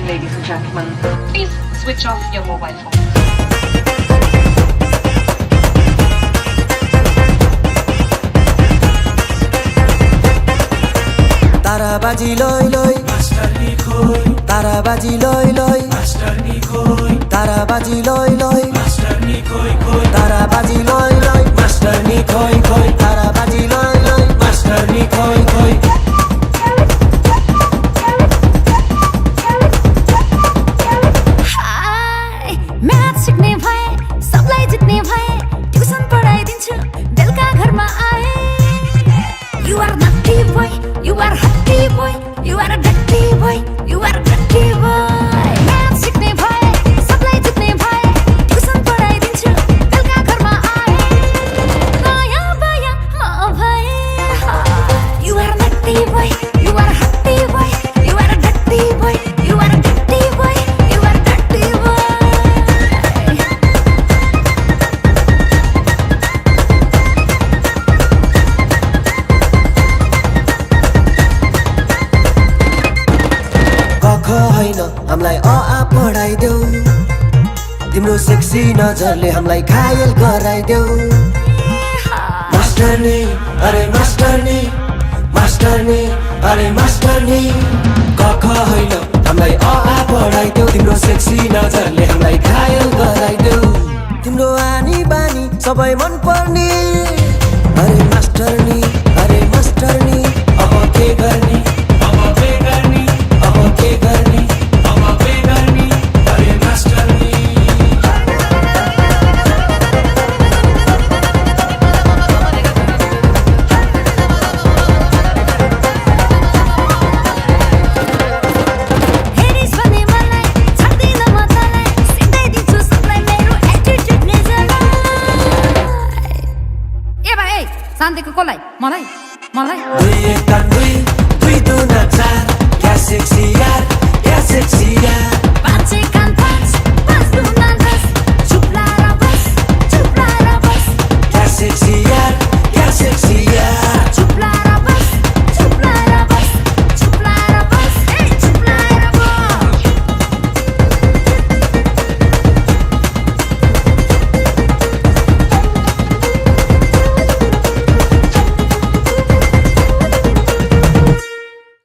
evening, ladies and gentlemen. Please switch off your mobile phones. ताराबाजी लय लय मास्टरनी खोय ताराबाजी लय लय मास्टरनी खोय ताराबाजी लय लय मास्टरनी खोय खोय ताराबाजी लय लय मास्टरनी खोय खोय ताराबाजी लय लय मास्टरनी खोय खोय हाय म्याथ सिक्ने भए सबलाई जित्ने भए ट्युसन पढाइदिन्छु बेलुका घरमा आए You are naughty boy, you are hotty boy, you are a dirty boy, you are a dirty boy. Math सिक्ने भए सबलाई जित्ने भए ट्युसन पढाइदिन्छु बेलुका घरमा आए नयाँ बायाँ म भए You are naughty boy, you are hotty boy, you are a dirty boy, you are a dirty boy, you are a dirty boy. कख हैन हामीलाई अ आ पढाइदेऊ तिम्रो सेक्सी नजरले हामीलाई घायल गराइदेऊ मास्टरनी अरे मास्टरनी मास्टरनी अरे मास्टरनी कख हैन हामीलाई अ आ पढाइदेऊ तिम्रो सेक्सी नजरले हामीलाई घायल गराइदेऊ तिम्रो आनी बानी सबै मन पर्ने अरे मास्टरनी अब के गर्ने अब के गर्ने अब के गर्ने अब के गर्ने अरे मास्टरनी हेरिस भने मलाई छाड्दिन म तँलाई सिकाइदिन्छु सबलाई मेरो एटिट्युडले जलाई ए भाइ ए शान्तिको कसलाई मलाई मलाई दुई एक तान दुई दुई दुना चार क्या सेक्सी यार पाँच एक कान पाँच दुना दस चुप लाएर बस क्या सेक्सी यार चुप लाएर बस ए चुप लाएर बस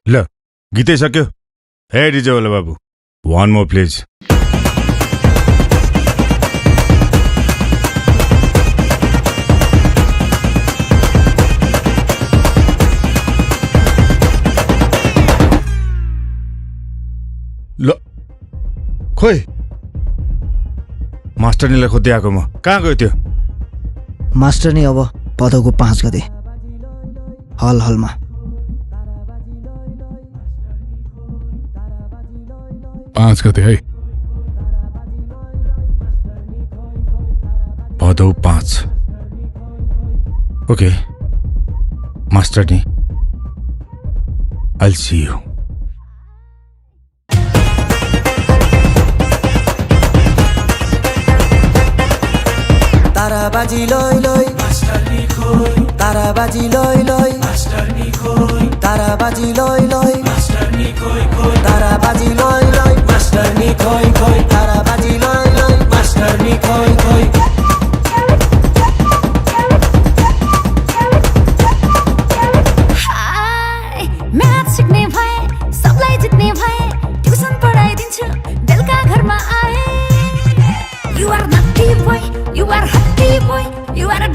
ल गीतै सक्यो हे डिजे वाला बाबु वान मोर प्लिज ल खोइ मास्टरनीलाई खोज्दै आएको म कहाँ गयो त्यो मास्टरनी अब भदौको 5 गते हलमा 5 गते है भदौ 5 ओके मास्टरनी I'll see you ताराबाजी लय लय मास्टरनी खोय ताराबाजी लय लय मास्टरनी खोय ताराबाजी लय लय मास्टरनी खोय खोय ताराबाजी लय लय मास्टरनी खोय खोय ताराबाजी लय लय मास्टरनी खोय खोय हाय म्याथ सिक्ने भए सबलाई जित्ने भए ट्युसन पढाइदिन्छु बेलुका घरमा आए You are naughty boy, you are hotty boy, you are a